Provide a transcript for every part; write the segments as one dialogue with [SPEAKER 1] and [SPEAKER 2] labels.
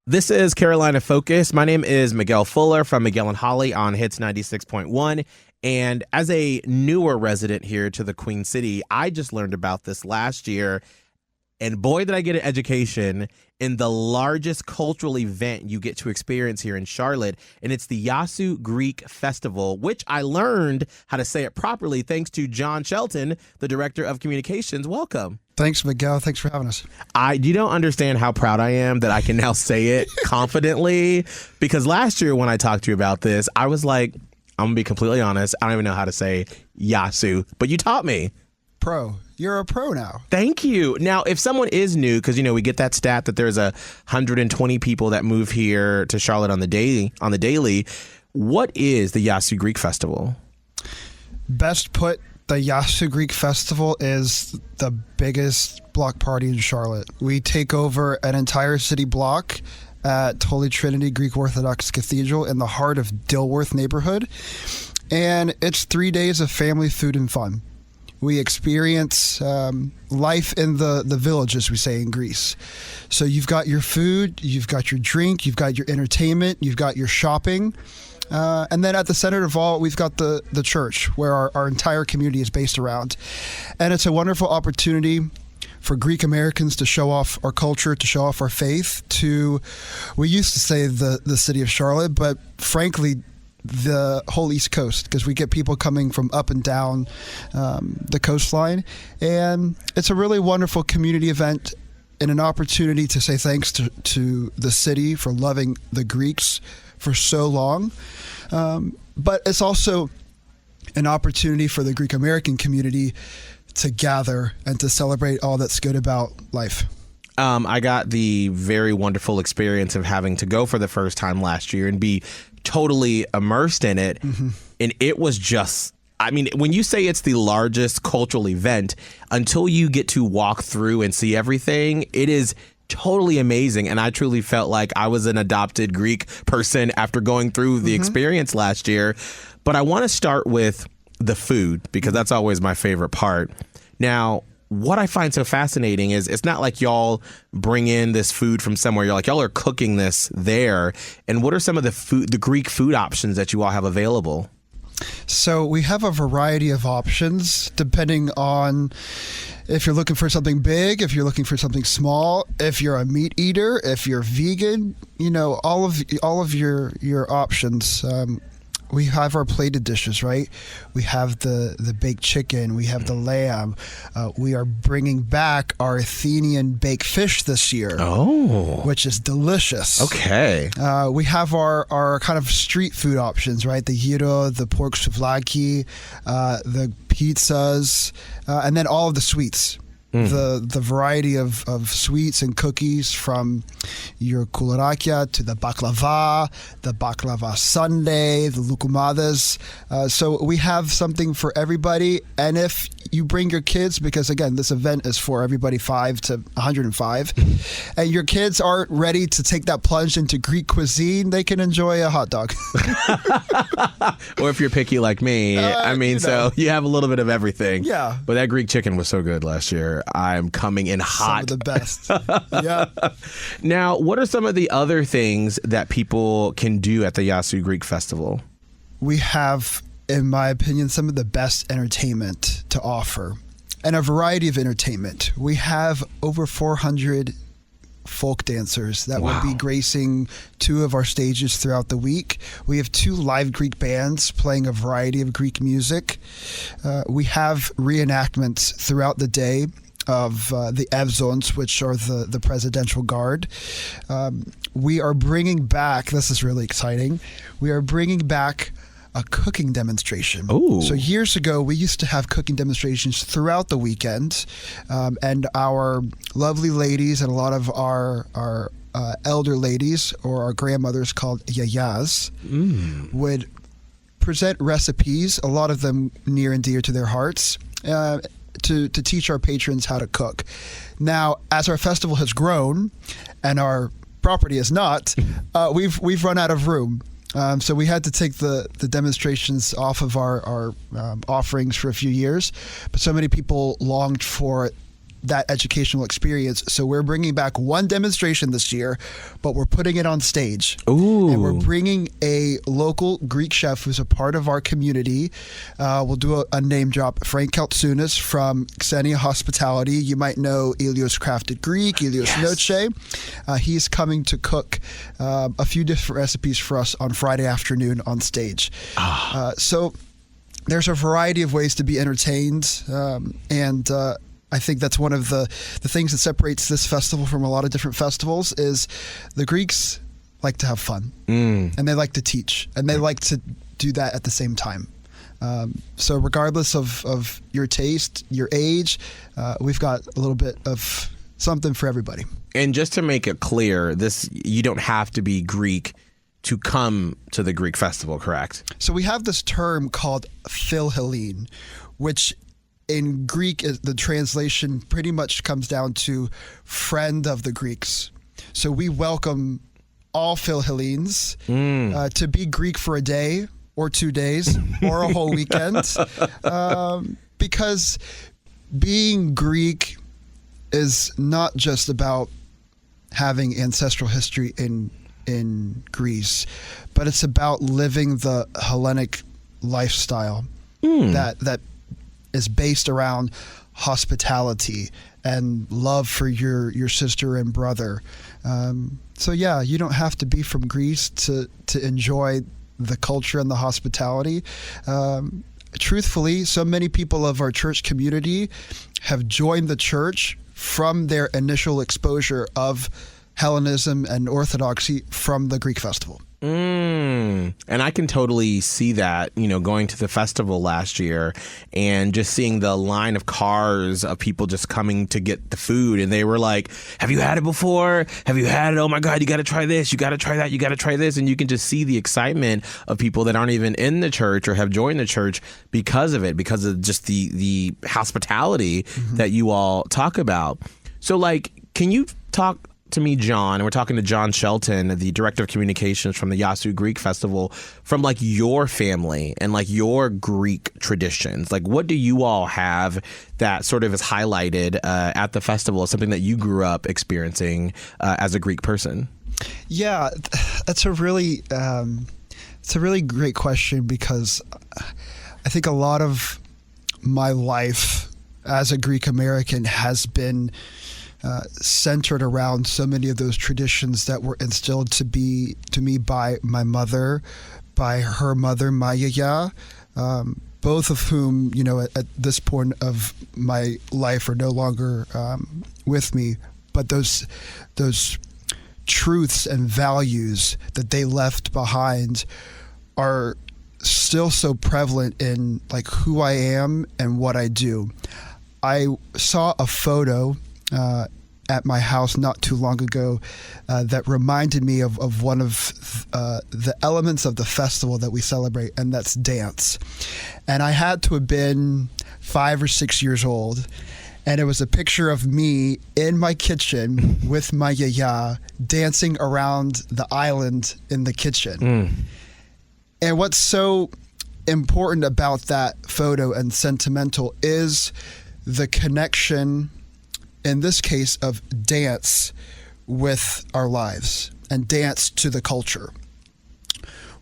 [SPEAKER 1] This is Carolina Focus. My name is Miguel Fuller from Miguel and Holly on Hits 96.1. And as a newer resident here to the Queen City, I just learned about this last year. And boy, did I get an education in the largest cultural event you get to experience here in Charlotte. And it's the Yiasou Greek Festival, which I learned how to say it properly thanks to John Shelton, the Director of Communications. Welcome.
[SPEAKER 2] Thanks, Miguel. Thanks for having us.
[SPEAKER 1] You don't understand how proud I am that I can now say it confidently. Because last year when I talked to you about this, I was like, I'm going to be completely honest, I don't even know how to say Yiasou. But you taught me.
[SPEAKER 2] Pro. You're a pro now.
[SPEAKER 1] Thank you. Now, if someone is new, because, we get that stat that there's 120 people that move here to Charlotte on the daily, what is the Yiasou Greek Festival?
[SPEAKER 2] Best put, the Yiasou Greek Festival is the biggest block party in Charlotte. We take over an entire city block at Holy Trinity Greek Orthodox Cathedral in the heart of Dilworth neighborhood. And it's 3 days of family, food, and fun. We experience life in the village, as we say in Greece. So you've got your food, you've got your drink, you've got your entertainment, you've got your shopping. And then at the center of all, we've got the church, where our entire community is based around. And it's a wonderful opportunity for Greek Americans to show off our culture, to show off our faith, we used to say the city of Charlotte, but frankly, the whole East Coast, because we get people coming from up and down the coastline. And it's a really wonderful community event and an opportunity to say thanks to the city for loving the Greeks for so long. But it's also an opportunity for the Greek American community to gather and to celebrate all that's good about life.
[SPEAKER 1] I got the very wonderful experience of having to go for the first time last year and be totally immersed in it. Mm-hmm. And it was just, when you say it's the largest cultural event, until you get to walk through and see everything, it is totally amazing. And I truly felt like I was an adopted Greek person after going through the experience last year. But I want to start with the food, because that's always my favorite part. Now, what I find so fascinating is it's not like y'all bring in this food from somewhere. Y'all are cooking this there. And what are some of the Greek food options that you all have available?
[SPEAKER 2] So we have a variety of options depending on if you're looking for something big, if you're looking for something small, if you're a meat eater, if you're vegan, all of your options. We have our plated dishes, right? We have the baked chicken. We have the lamb. We are bringing back our Athenian baked fish this year, which is delicious.
[SPEAKER 1] Okay.
[SPEAKER 2] We have our kind of street food options, right? The gyro, the pork souvlaki, the pizzas, and then all of the sweets. The variety of sweets and cookies, from your koularakia to the baklava sundae, the loukoumades. So we have something for everybody. And if you bring your kids, because again, this event is for everybody 5 to 105, and your kids aren't ready to take that plunge into Greek cuisine, they can enjoy a hot dog.
[SPEAKER 1] Or if you're picky like me, so you have a little bit of everything.
[SPEAKER 2] Yeah.
[SPEAKER 1] But that Greek chicken was so good last year. I'm coming in hot.
[SPEAKER 2] Some of the best. Yeah.
[SPEAKER 1] Now, what are some of the other things that people can do at the Yiasou Greek Festival?
[SPEAKER 2] We have, in my opinion, some of the best entertainment to offer, and a variety of entertainment. We have over 400 folk dancers that will be gracing 2 of our stages throughout the week. We have 2 live Greek bands playing a variety of Greek music. We have reenactments throughout the day of the Evzons, which are the presidential guard. We are bringing back, this is really exciting, we are bringing back a cooking demonstration.
[SPEAKER 1] Ooh.
[SPEAKER 2] So years ago, we used to have cooking demonstrations throughout the weekend, and our lovely ladies and a lot of our elder ladies, or our grandmothers called yayas, would present recipes, a lot of them near and dear to their hearts, to teach our patrons how to cook. Now, as our festival has grown and our property is not, we've run out of room. So we had to take the demonstrations off of our offerings for a few years, but so many people longed for that educational experience. So we're bringing back one demonstration this year, but we're putting it on stage.
[SPEAKER 1] Ooh.
[SPEAKER 2] And we're bringing a local Greek chef who's a part of our community. We'll do a name drop, Frank Kaltsounis from Xenia Hospitality. You might know Ilios Crafted Greek, Ilios Noche. He's coming to cook a few different recipes for us on Friday afternoon on stage. So there's a variety of ways to be entertained, and I think that's one of the things that separates this festival from a lot of different festivals is the Greeks like to have fun, and they like to teach, and they like to do that at the same time. So regardless of your taste, your age, we've got a little bit of something for everybody.
[SPEAKER 1] And just to make it clear, you don't have to be Greek to come to the Greek festival, correct?
[SPEAKER 2] So we have this term called Philhellene, which in Greek, the translation pretty much comes down to friend of the Greeks. So we welcome all Philhellenes to be Greek for a day or 2 days or a whole weekend, because being Greek is not just about having ancestral history in Greece, but it's about living the Hellenic lifestyle that is based around hospitality and love for your sister and brother. So yeah, you don't have to be from Greece to enjoy the culture and the hospitality. Truthfully, so many people of our church community have joined the church from their initial exposure of Hellenism and Orthodoxy from the Greek festival.
[SPEAKER 1] And I can totally see that, going to the festival last year and just seeing the line of cars of people just coming to get the food. And they were like, have you had it before? Have you had it? Oh my God, you got to try this. You got to try that. You got to try this. And you can just see the excitement of people that aren't even in the church or have joined the church because of it, because of just the hospitality that you all talk about. So can you talk to me, John, and we're talking to John Shelton, the Director of Communications from the Yiasou Greek Festival, from your family and your Greek traditions. What do you all have that sort of is highlighted at the festival as something that you grew up experiencing as a Greek person?
[SPEAKER 2] Yeah, that's a really great question, because I think a lot of my life as a Greek American has been centered around so many of those traditions that were instilled to me by my mother, by her mother, my yaya, both of whom, at this point of my life are no longer with me. But those truths and values that they left behind are still so prevalent in who I am and what I do. I saw a photo at my house not too long ago that reminded me of one of the elements of the festival that we celebrate, and that's dance. And I had to have been 5 or 6 years old, and it was a picture of me in my kitchen with my yaya dancing around the island in the kitchen. And what's so important about that photo and sentimental is the connection, in this case, of dance with our lives and dance to the culture.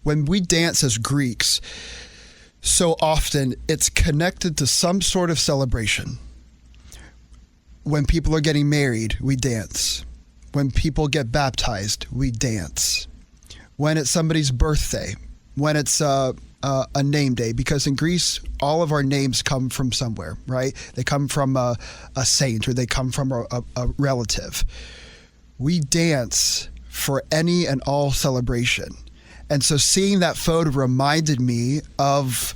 [SPEAKER 2] When we dance as Greeks, so often it's connected to some sort of celebration. When people are getting married, we dance. When people get baptized, we dance. When it's somebody's birthday, when it's a name day, because in Greece, all of our names come from somewhere, right? They come from a saint, or they come from a relative. We dance for any and all celebration. And so seeing that photo reminded me of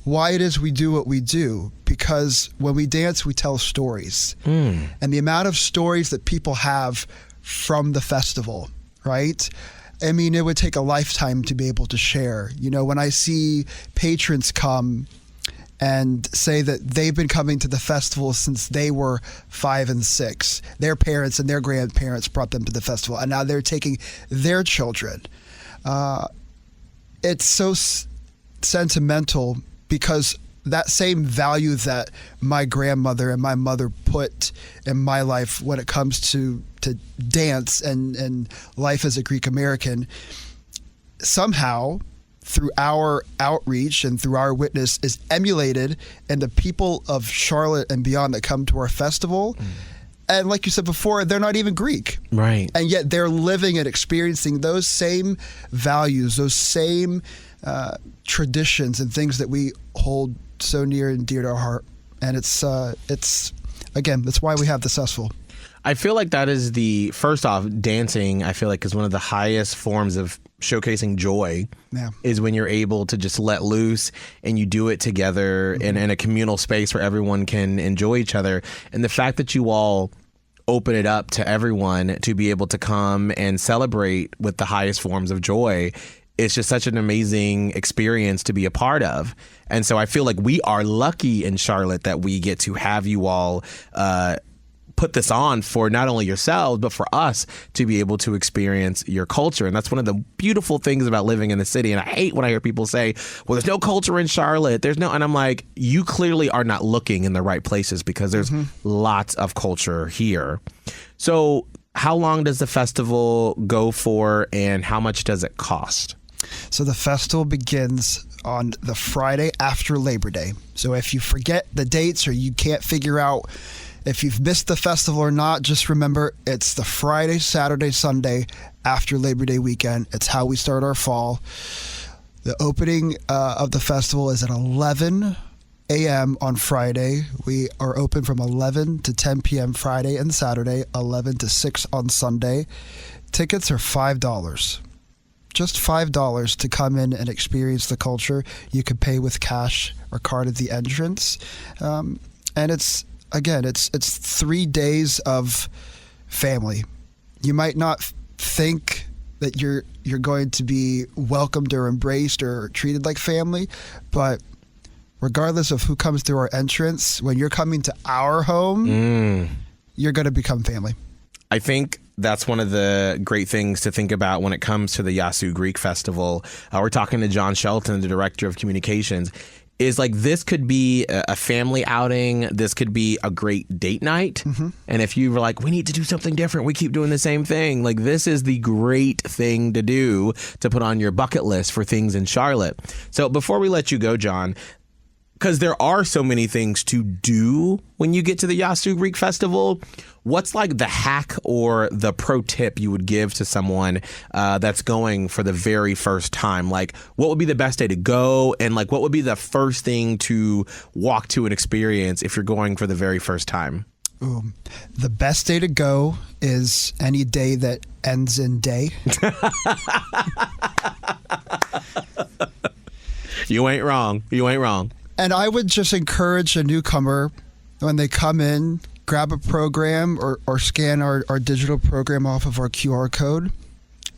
[SPEAKER 2] why it is we do what we do, because when we dance, we tell stories. And the amount of stories that people have from the festival, right? I mean, it would take a lifetime to be able to share. When I see patrons come and say that they've been coming to the festival since they were 5 and 6, their parents and their grandparents brought them to the festival, and now they're taking their children. It's so sentimental, because that same value that my grandmother and my mother put in my life when it comes to dance and life as a Greek American, somehow through our outreach and through our witness is emulated in the people of Charlotte and beyond that come to our festival. And like you said before, they're not even Greek.
[SPEAKER 1] Right.
[SPEAKER 2] And yet they're living and experiencing those same values, those same traditions and things that we hold so near and dear to our heart. And it's again, that's why we have this festival.
[SPEAKER 1] I feel like that is first off, dancing, I feel like is one of the highest forms of showcasing joy.
[SPEAKER 2] Yeah.
[SPEAKER 1] Is when you're able to just let loose and you do it together in a communal space where everyone can enjoy each other. And the fact that you all open it up to everyone to be able to come and celebrate with the highest forms of joy, it's just such an amazing experience to be a part of. And so I feel like we are lucky in Charlotte that we get to have you all put this on for not only yourselves, but for us to be able to experience your culture. And that's one of the beautiful things about living in the city. And I hate when I hear people say, well, there's no culture in Charlotte. And I'm like, you clearly are not looking in the right places, because there's lots of culture here. So how long does the festival go for, and how much does it cost?
[SPEAKER 2] So the festival begins on the Friday after Labor Day. So if you forget the dates or you can't figure out if you've missed the festival or not, just remember it's the Friday, Saturday, Sunday after Labor Day weekend. It's how we start our fall. The opening of the festival is at 11 a.m. on Friday. We are open from 11 to 10 p.m. Friday and Saturday, 11 to 6 on Sunday. Tickets are $5. Just $5 to come in and experience the culture. You can pay with cash or card at the entrance. And it's 3 days of family. You might not think that you're going to be welcomed or embraced or treated like family, but regardless of who comes through our entrance, when you're coming to our home, you're going to become family.
[SPEAKER 1] I think that's one of the great things to think about when it comes to the Yiasou Greek Festival. We're talking to John Shelton, the director of communications. Is like, this could be a family outing. This could be a great date night. And if you were like, we need to do something different, we keep doing the same thing, like, this is the great thing to do to put on your bucket list for things in Charlotte. So before we let you go, John, because there are so many things to do when you get to the Yiasou Greek Festival, what's like the hack or the pro tip you would give to someone that's going for the very first time? Like, what would be the best day to go? And like, what would be the first thing to walk to and experience if you're going for the very first time?
[SPEAKER 2] The best day to go is any day that ends in day.
[SPEAKER 1] You ain't wrong. You ain't wrong.
[SPEAKER 2] And I would just encourage a newcomer, when they come in, grab a program or scan our digital program off of our QR code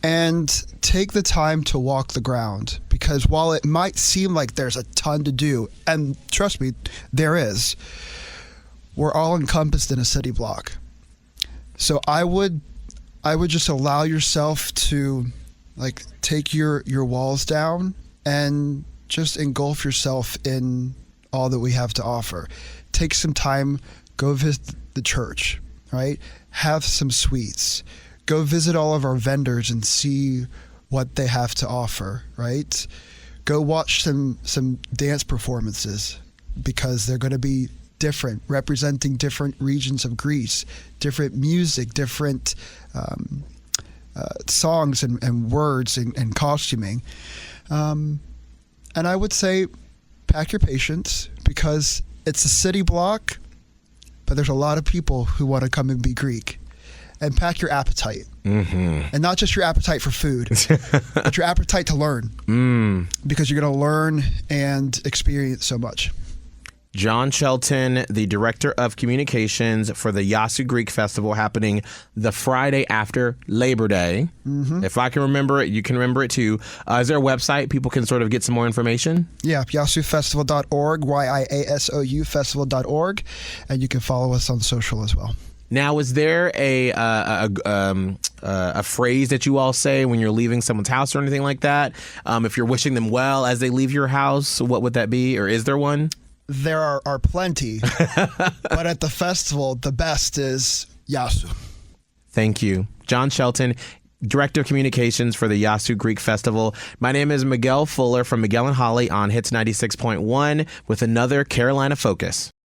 [SPEAKER 2] and take the time to walk the ground. Because while it might seem like there's a ton to do, and trust me, there is, we're all encompassed in a city block. So I would just allow yourself to like take your walls down and just engulf yourself in all that we have to offer. Take some time, go visit the church, right? Have some sweets. Go visit all of our vendors and see what they have to offer, right? Go watch some dance performances, because they're going to be different, representing different regions of Greece, different music, different songs and words and costuming. And I would say pack your patience, because it's a city block, but there's a lot of people who want to come and be Greek. And pack your appetite. And not just your appetite for food, but your appetite to learn. Because you're going to learn and experience so much.
[SPEAKER 1] John Shelton, the director of communications for the Yiasou Greek Festival, happening the Friday after Labor Day. If I can remember it, you can remember it too. Is there a website people can sort of get some more information?
[SPEAKER 2] Yeah, yiasoufestival.org, YIASOU festival.org, and you can follow us on social as well.
[SPEAKER 1] Now, is there a phrase that you all say when you're leaving someone's house or anything like that? If you're wishing them well as they leave your house, what would that be? Or is there one?
[SPEAKER 2] there are plenty, but at the festival, the best is Yiasou.
[SPEAKER 1] Thank you. John Shelton, Director of Communications for the Yiasou Greek Festival. My name is Miguel Fuller from Miguel and Holly on Hits 96.1 with another Carolina Focus.